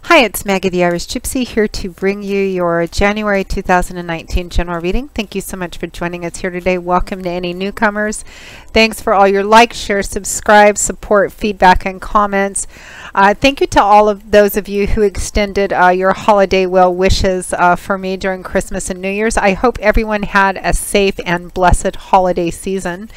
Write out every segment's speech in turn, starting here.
Hi, it's Maggie the Irish Gypsy here to bring you your January 2019 general reading. Thank you so much for joining us here today. Welcome to any newcomers. Thanks for all your likes, shares, subscribe, support, feedback, and comments. Thank you to all of those of you who extended your holiday well wishes for me during Christmas and New Year's. I hope everyone had a safe and blessed holiday season.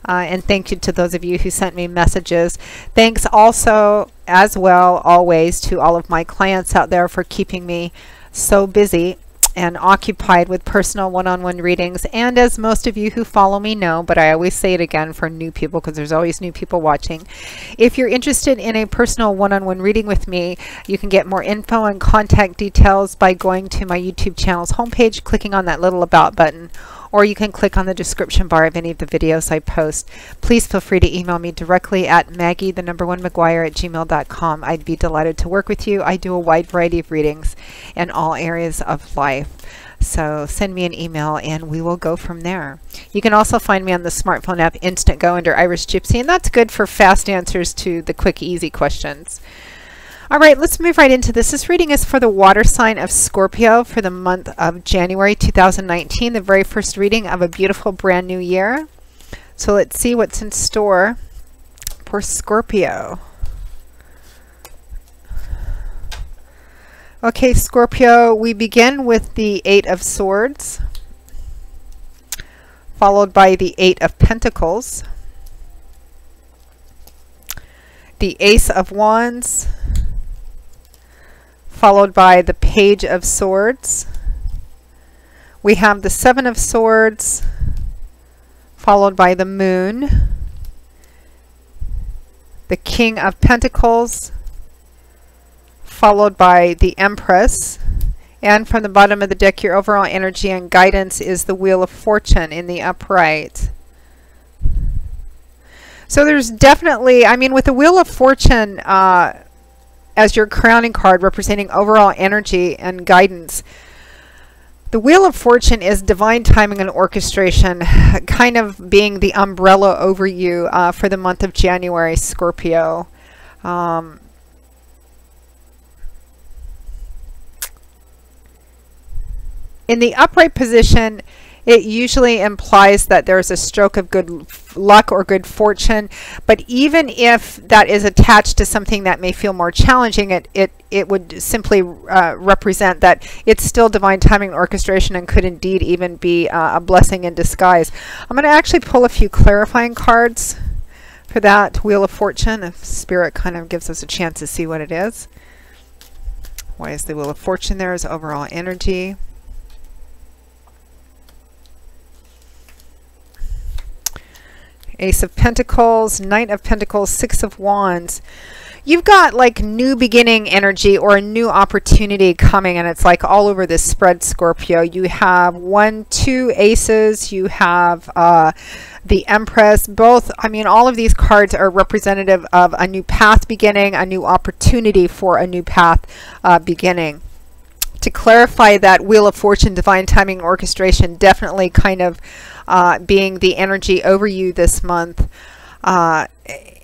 And thank you to those of you who sent me messages. Thanks also as well always to all of my clients out there for keeping me so busy and occupied with personal one-on-one readings. And as most of you who follow me know, but I always say it again for new people because there's always new people watching, if you're interested in a personal one-on-one reading with me, you can get more info and contact details by going to my YouTube channel's homepage, clicking on that little about button, or you can click on the description bar of any of the videos I post. Please feel free to email me directly at maggie1mcguire@gmail.com. I'd be delighted to work with you. I do a wide variety of readings in all areas of life. So send me an email and we will go from there. You can also find me on the smartphone app Instantgo under Irish Gypsy, and that's good for fast answers to the quick, easy questions. All right, let's move right into this. This reading is for the water sign of Scorpio for the month of January 2019, the very first reading of a beautiful brand new year. So let's see what's in store for Scorpio. Okay, Scorpio, we begin with the 8 of Swords, followed by the 8 of Pentacles, the Ace of Wands, followed by the Page of Swords. We have the 7 of Swords, followed by the Moon, the King of Pentacles, followed by the Empress, and from the bottom of the deck, your overall energy and guidance is the Wheel of Fortune in the upright. So there's definitely, I mean, with the Wheel of Fortune as your crowning card representing overall energy and guidance, the Wheel of Fortune is divine timing and orchestration, kind of being the umbrella over you for the month of January, Scorpio. In the upright position, it usually implies that there's a stroke of good luck or good fortune, but even if that is attached to something that may feel more challenging, it would simply represent that it's still divine timing and orchestration and could indeed even be a blessing in disguise. I'm going to actually pull a few clarifying cards for that Wheel of Fortune, if Spirit kind of gives us a chance to see what it is. Why is the Wheel of Fortune there? Is overall energy. Ace of Pentacles, Knight of Pentacles, 6 of Wands. You've got like new beginning energy or a new opportunity coming, and it's like all over this spread, Scorpio. You have 1, 2 aces. You have the Empress. Both, I mean, all of these cards are representative of a new path beginning, a new opportunity for a new path beginning. To clarify that Wheel of Fortune, divine timing, orchestration, definitely kind of being the energy over you this month, and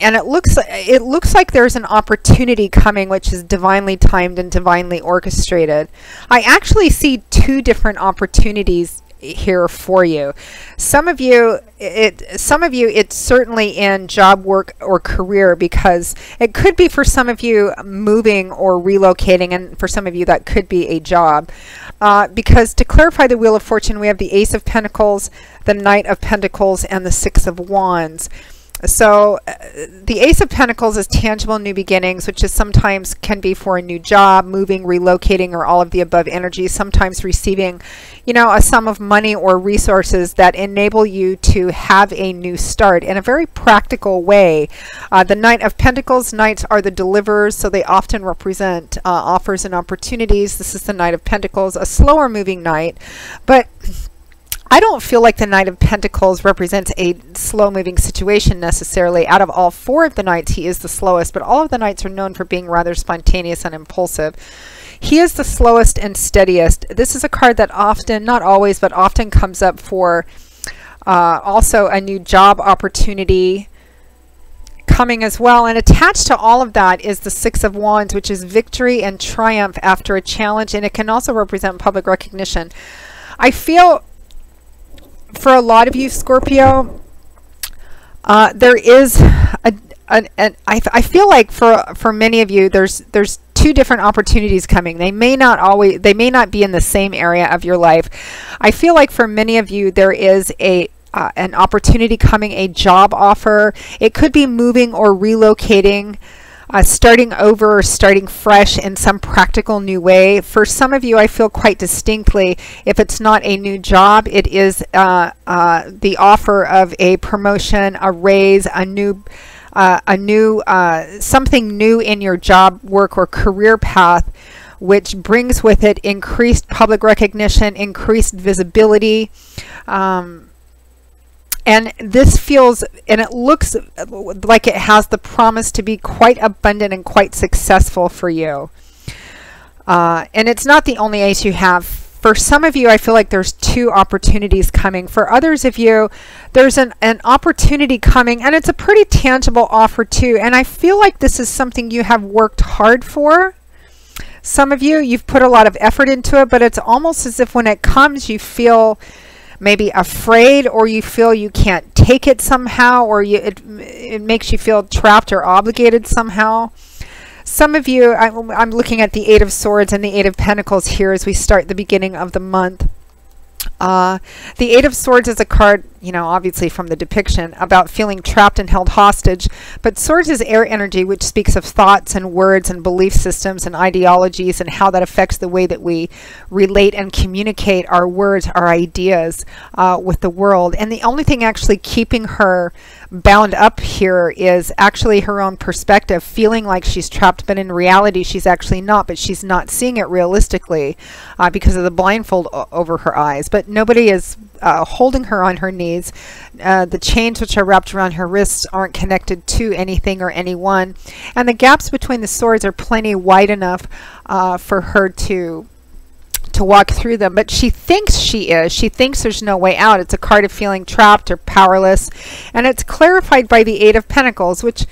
it looks like there's an opportunity coming which is divinely timed and divinely orchestrated. I actually see 2 different opportunities here for you. Some of you it's certainly in job, work, or career, because it could be for some of you moving or relocating, and for some of you that could be a job. Because to clarify the Wheel of Fortune, we have the Ace of Pentacles, the Knight of Pentacles, and the 6 of Wands. So the Ace of Pentacles is tangible new beginnings, which is sometimes can be for a new job, moving, relocating, or all of the above energy, sometimes receiving, you know, a sum of money or resources that enable you to have a new start in a very practical way. The Knight of Pentacles, Knights are the deliverers, so they often represent offers and opportunities. This is the Knight of Pentacles, a slower moving knight, but I don't feel like the Knight of Pentacles represents a slow-moving situation necessarily. Out of all 4 of the Knights, he is the slowest, but all of the Knights are known for being rather spontaneous and impulsive. He is the slowest and steadiest. This is a card that often, not always, but often comes up for also a new job opportunity, coming as well. And attached to all of that is the Six of Wands, which is victory and triumph after a challenge. And it can also represent public recognition. I feel for a lot of you, Scorpio, there is I feel like for many of you, there's two different opportunities coming. They may not be in the same area of your life. I feel like for many of you, there is an opportunity coming, a job offer. It could be moving or relocating, starting over or starting fresh in some practical new way. For some of you, I feel quite distinctly, if it's not a new job, it is the offer of a promotion, a raise, something new in your job, work, or career path, which brings with it increased public recognition, increased visibility. And this feels, and it looks like it has the promise to be quite abundant and quite successful for you. And it's not the only ace you have. For some of you, I feel like there's two opportunities coming. For others of you, there's an opportunity coming, and it's a pretty tangible offer too. And I feel like this is something you have worked hard for. Some of you, you've put a lot of effort into it, but it's almost as if when it comes, you feel maybe afraid, or you feel you can't take it somehow, or it makes you feel trapped or obligated somehow. Some of you, I'm looking at the Eight of Swords and the Eight of Pentacles here as we start the beginning of the month. The Eight of Swords is a card, obviously from the depiction, about feeling trapped and held hostage. But Swords is air energy, which speaks of thoughts and words and belief systems and ideologies, and how that affects the way that we relate and communicate our words, our ideas with the world. And the only thing actually keeping her bound up here is actually her own perspective, feeling like she's trapped, but in reality she's actually not, but she's not seeing it realistically because of the blindfold over her eyes. But nobody is holding her on her knees. The chains which are wrapped around her wrists aren't connected to anything or anyone, and the gaps between the swords are plenty wide enough for her to walk through them. But she thinks she is. She thinks there's no way out. It's a card of feeling trapped or powerless, and it's clarified by the Eight of Pentacles, which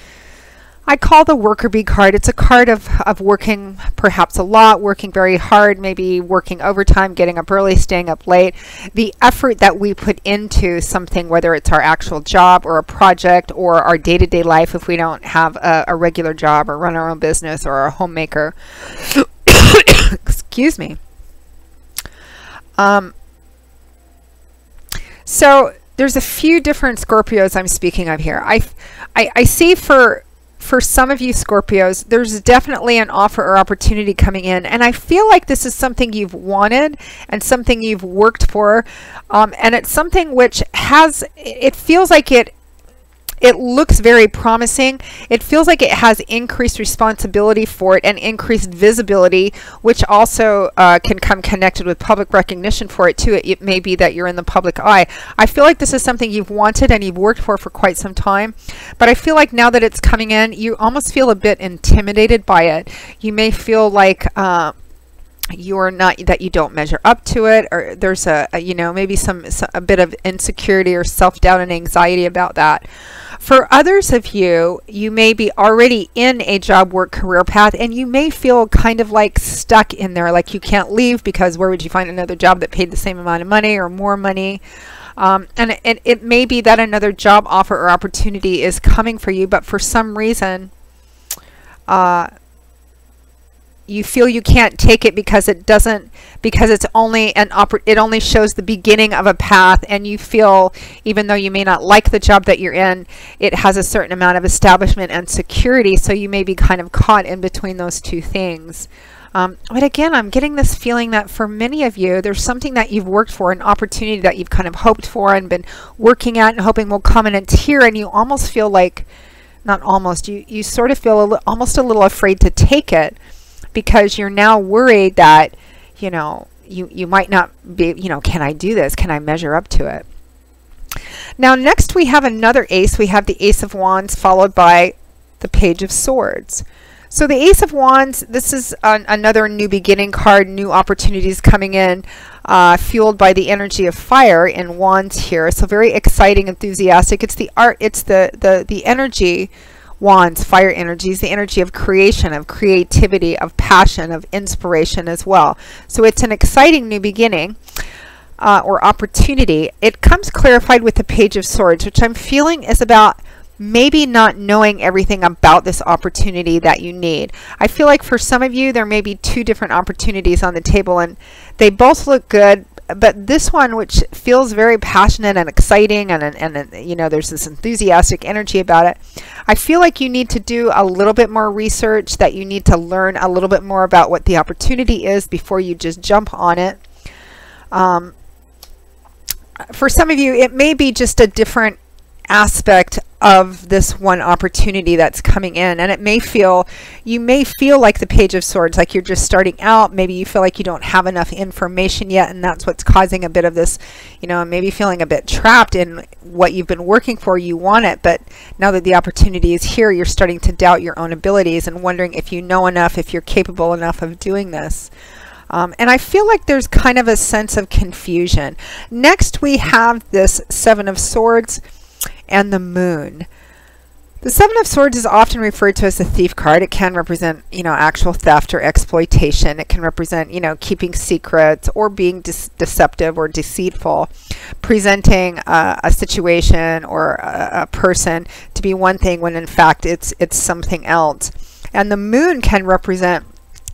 I call the worker bee card. It's a card of working perhaps a lot, working very hard, maybe working overtime, getting up early, staying up late. The effort that we put into something, whether it's our actual job or a project or our day-to-day life, if we don't have a regular job or run our own business or are a homemaker. Excuse me. So there's a few different Scorpios I'm speaking of here. I see for some of you Scorpios, there's definitely an offer or opportunity coming in, and I feel like this is something you've wanted and something you've worked for, and it's something which it feels like it looks very promising. It feels like it has increased responsibility for it and increased visibility, which also can come connected with public recognition for it too. It may be that you're in the public eye. I feel like this is something you've wanted and you've worked for quite some time, but I feel like now that it's coming in, you almost feel a bit intimidated by it. You may feel like that you don't measure up to it, or there's maybe a bit of insecurity or self-doubt and anxiety about that. For others of you, you may be already in a job, work, career path, and you may feel kind of like stuck in there, like you can't leave, because where would you find another job that paid the same amount of money or more money? And it may be that another job offer or opportunity is coming for you, but for some reason you feel you can't take it because it's only it only shows the beginning of a path, and you feel, even though you may not like the job that you're in, it has a certain amount of establishment and security, so you may be kind of caught in between those two things. But again, I'm getting this feeling that for many of you, there's something that you've worked for, an opportunity that you've kind of hoped for and been working at and hoping will come, and it's here, and you almost feel like, not almost, you sort of feel almost a little afraid to take it, because you're now worried that, you might not be, can I do this? Can I measure up to it? Now, next we have another ace. We have the Ace of Wands followed by the Page of Swords. So the Ace of Wands, this is another new beginning card, new opportunities coming in, fueled by the energy of fire in Wands here. So very exciting, enthusiastic. It's the art, it's the energy Wands, fire energy, is the energy of creation, of creativity, of passion, of inspiration as well. So it's an exciting new beginning or opportunity. It comes clarified with the Page of Swords, which I'm feeling is about maybe not knowing everything about this opportunity that you need. I feel like for some of you, there may be two different opportunities on the table and they both look good, but this one, which feels very passionate and exciting and you know, there's this enthusiastic energy about it, I feel like you need to do a little bit more research, that you need to learn a little bit more about what the opportunity is before you just jump on it. For some of you, it may be just a different aspect of this one opportunity that's coming in, and it may feel, you may feel like the Page of Swords, like you're just starting out. Maybe you feel like you don't have enough information yet, and that's what's causing a bit of this, you know, maybe feeling a bit trapped in what you've been working for. You want it, but now that the opportunity is here, you're starting to doubt your own abilities and wondering if you know enough, if you're capable enough of doing this. And I feel like there's kind of a sense of confusion. Next, we have this Seven of Swords and the Moon. The Seven of Swords is often referred to as the thief card. It can represent, you know, actual theft or exploitation. It can represent, you know, keeping secrets or being deceptive or deceitful, presenting a situation or a person to be one thing when in fact it's something else. And the Moon can represent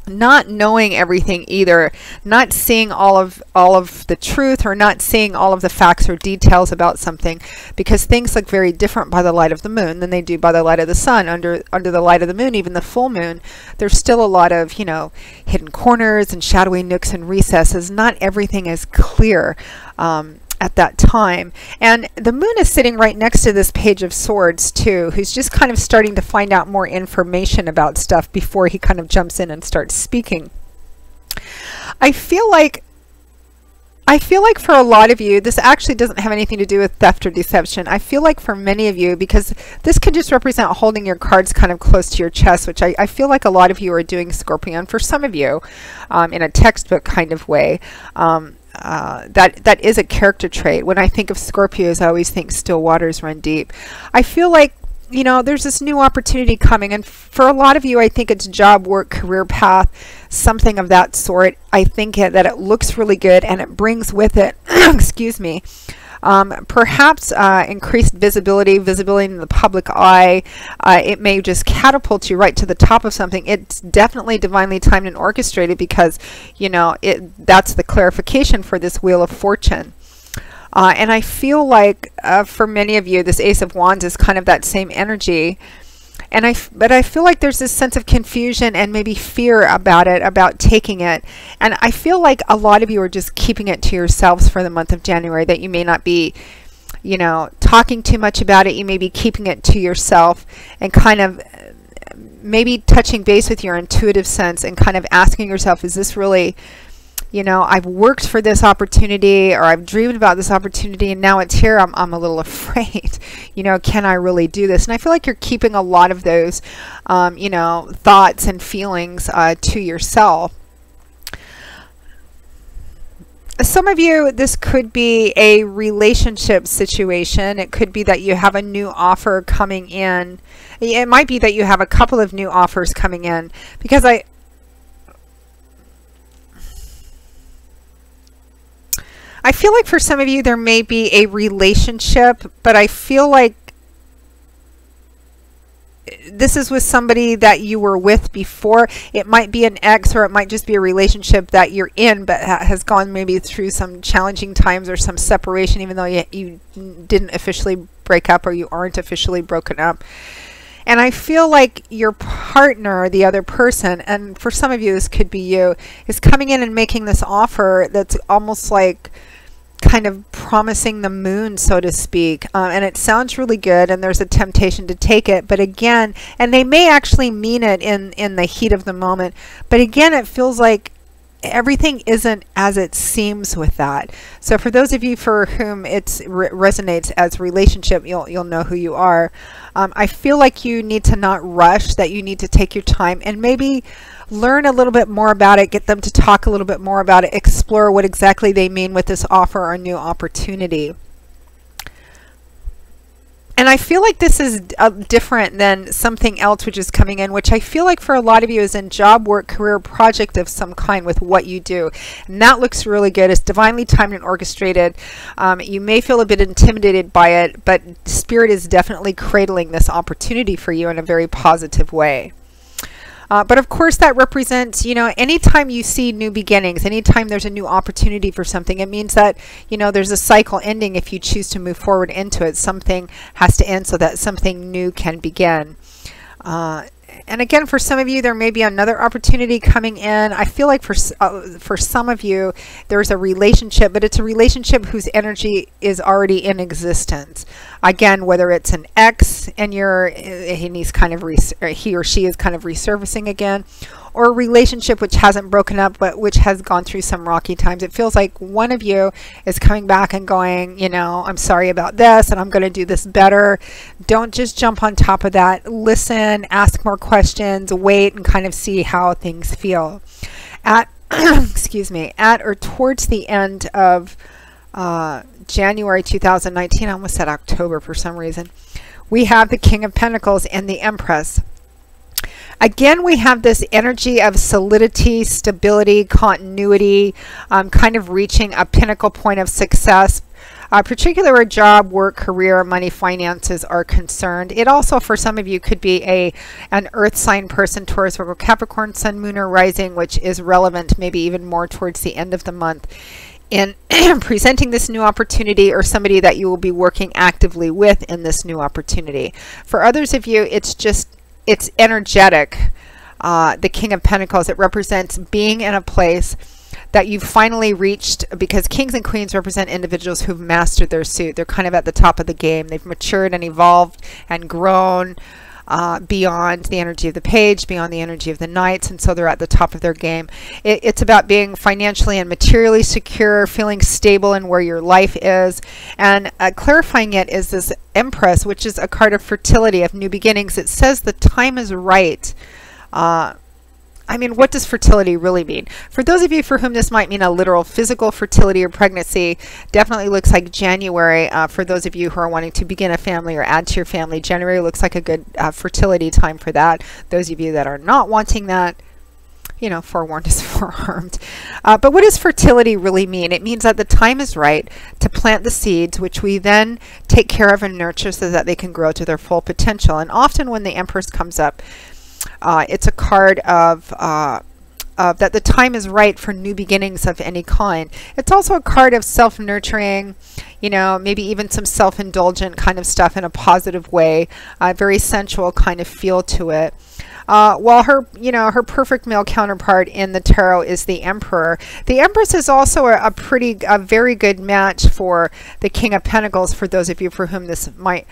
not knowing everything either, not seeing all of the truth, or not seeing all of the facts or details about something, because things look very different by the light of the moon than they do by the light of the sun. Under the light of the moon, even the full moon, there's still a lot of, you know, hidden corners and shadowy nooks and recesses. Not everything is clear at that time. And the moon is sitting right next to this Page of Swords too, who's just kind of starting to find out more information about stuff before he kind of jumps in and starts speaking. I feel like for a lot of you, this actually doesn't have anything to do with theft or deception. I feel like for many of you, because this could just represent holding your cards kind of close to your chest, which I feel like a lot of you are doing, Scorpio, and for some of you in a textbook kind of way. That is a character trait. When I think of Scorpios, I always think still waters run deep. I feel like, you know, there's this new opportunity coming, and for a lot of you, I think it's job, work, career path, something of that sort. I think that it looks really good, and it brings with it excuse me, perhaps increased visibility in the public eye. It may just catapult you right to the top of something. It's definitely divinely timed and orchestrated, because, you know, that's the clarification for this Wheel of Fortune. And I feel like for many of you, this Ace of Wands is kind of that same energy. But I feel like there's this sense of confusion and maybe fear about it, about taking it. And I feel like a lot of you are just keeping it to yourselves for the month of January, that you may not be, you know, talking too much about it. You may be keeping it to yourself and kind of maybe touching base with your intuitive sense and kind of asking yourself, is this really, you know, I've worked for this opportunity, or I've dreamed about this opportunity, and now it's here. I'm a little afraid, you know, can I really do this? And I feel like you're keeping a lot of those, you know, thoughts and feelings to yourself. Some of you, this could be a relationship situation. It could be that you have a new offer coming in. It might be that you have a couple of new offers coming in, because I feel like for some of you, there may be a relationship, but I feel like this is with somebody that you were with before. It might be an ex, or it might just be a relationship that you're in, but has gone maybe through some challenging times or some separation, even though you didn't officially break up, or you aren't officially broken up. And I feel like your partner, the other person, and for some of you, this could be you, is coming in and making this offer that's almost like kind of promising the moon, so to speak, and it sounds really good, and there's a temptation to take it, but again, and they may actually mean it in the heat of the moment, but again, it feels like everything isn't as it seems with that. So for those of you for whom it resonates as relationship, you'll know who you are. I feel like you need to not rush, that you need to take your time and maybe learn a little bit more about it, get them to talk a little bit more about it, explore what exactly they mean with this offer or new opportunity. And I feel like this is different than something else which is coming in, which I feel like for a lot of you is in job, work, career, project of some kind with what you do. And that looks really good. It's divinely timed and orchestrated. You may feel a bit intimidated by it, but Spirit is definitely cradling this opportunity for you in a very positive way. But of course that represents, you know, anytime you see new beginnings, anytime there's a new opportunity for something, it means that, you know, there's a cycle ending if you choose to move forward into it. Something has to end so that something new can begin. And again, for some of you, there may be another opportunity coming in. I feel like for some of you, there's a relationship, but it's a relationship whose energy is already in existence. Again, whether it's an ex and he or she is kind of resurfacing again, or a relationship which hasn't broken up but which has gone through some rocky times. It feels like one of you is coming back and going, you know, I'm sorry about this and I'm going to do this better. Don't just jump on top of that. Listen, ask more questions, wait, and kind of see how things feel. At excuse me, at or towards the end of January 2019, I almost said October for some reason, we have the King of Pentacles and the Empress. Again, we have this energy of solidity, stability, continuity, kind of reaching a pinnacle point of success, particularly where job, work, career, money, finances are concerned. It also, for some of you, could be an earth sign person, Taurus, Virgo, Capricorn, Sun, Moon, or Rising, which is relevant maybe even more towards the end of the month in presenting this new opportunity, or somebody that you will be working actively with in this new opportunity. For others of you, it's energetic. The King of Pentacles, it represents being in a place that you've finally reached, because kings and queens represent individuals who've mastered their suit. They're kind of at the top of the game. They've matured and evolved and grown beyond the energy of the page, beyond the energy of the knights, and so they're at the top of their game. It's about being financially and materially secure, feeling stable in where your life is, and clarifying it is this Empress, which is a card of fertility, of new beginnings. It says the time is right. I mean, what does fertility really mean? For those of you for whom this might mean a literal physical fertility or pregnancy, definitely looks like January. For those of you who are wanting to begin a family or add to your family, January looks like a good fertility time for that. Those of you that are not wanting that, you know, forewarned is forearmed. But what does fertility really mean? It means that the time is right to plant the seeds, which we then take care of and nurture so that they can grow to their full potential. And often when the Empress comes up, it's a card of that the time is right for new beginnings of any kind. It's also a card of self-nurturing, you know, maybe even some self-indulgent kind of stuff in a positive way, very sensual kind of feel to it. While her, you know, her perfect male counterpart in the tarot is the Emperor. The Empress is also a very good match for the King of Pentacles, for those of you for whom this might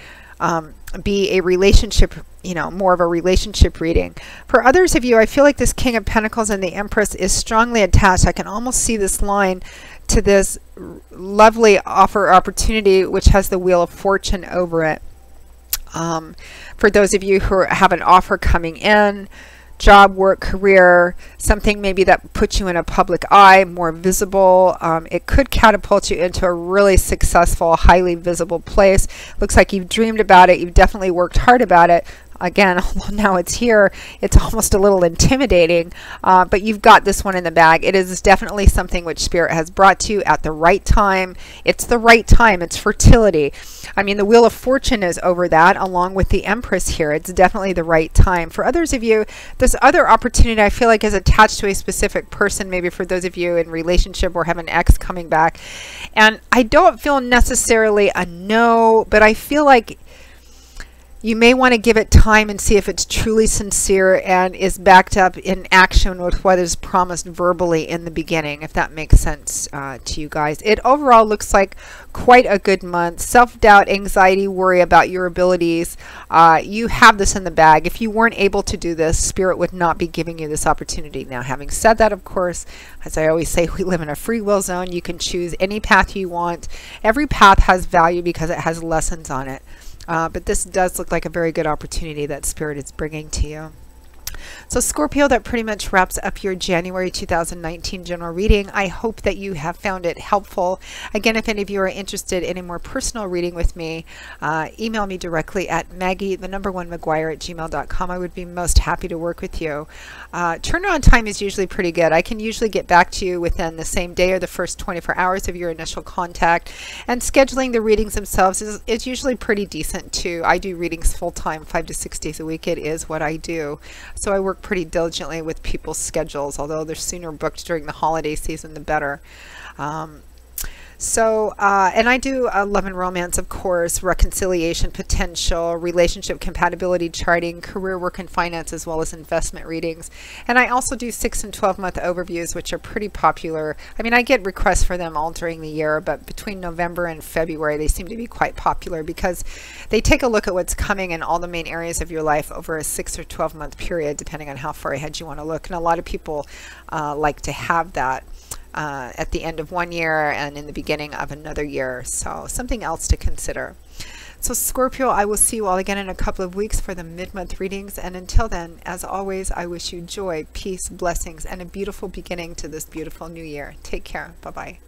be a relationship, you know, more of a relationship reading. For others of you, I feel like this King of Pentacles and the Empress is strongly attached. I can almost see this line to this lovely opportunity, which has the Wheel of Fortune over it. For those of you who have an offer coming in, job, work, career, something maybe that puts you in a public eye, more visible. It could catapult you into a really successful, highly visible place. Looks like you've dreamed about it. You've definitely worked hard about it. Again, now it's here, it's almost a little intimidating, but you've got this one in the bag. It is definitely something which Spirit has brought to you at the right time. It's the right time. It's fertility. I mean, the Wheel of Fortune is over that, along with the Empress here. It's definitely the right time. For others of you, this other opportunity I feel like is attached to a specific person, maybe for those of you in relationship or have an ex coming back. And I don't feel necessarily a no, but I feel like you may want to give it time and see if it's truly sincere and is backed up in action with what is promised verbally in the beginning, if that makes sense to you guys. It overall looks like quite a good month. Self-doubt, anxiety, worry about your abilities. You have this in the bag. If you weren't able to do this, Spirit would not be giving you this opportunity. Now, having said that, of course, as I always say, we live in a free will zone. You can choose any path you want. Every path has value because it has lessons on it. But this does look like a very good opportunity that Spirit is bringing to you. So Scorpio, that pretty much wraps up your January 2019 general reading. I hope that you have found it helpful. Again, if any of you are interested in a more personal reading with me, email me directly at Maggie1McGuire@gmail.com. I would be most happy to work with you. Turnaround time is usually pretty good. I can usually get back to you within the same day or the first 24 hours of your initial contact. And scheduling the readings themselves is usually pretty decent too. I do readings full-time, 5 to 6 days a week. It is what I do. So I work pretty diligently with people's schedules, although they're sooner booked during the holiday season, the better. And I do love and romance, of course, reconciliation potential, relationship compatibility charting, career, work, and finance, as well as investment readings. And I also do 6 and 12-month overviews, which are pretty popular. I mean, I get requests for them all during the year, but between November and February, they seem to be quite popular because they take a look at what's coming in all the main areas of your life over a 6 or 12-month period, depending on how far ahead you want to look. And a lot of people like to have that at the end of one year and in the beginning of another year. So something else to consider. So Scorpio, I will see you all again in a couple of weeks for the mid-month readings. And until then, as always, I wish you joy, peace, blessings, and a beautiful beginning to this beautiful new year. Take care. Bye-bye.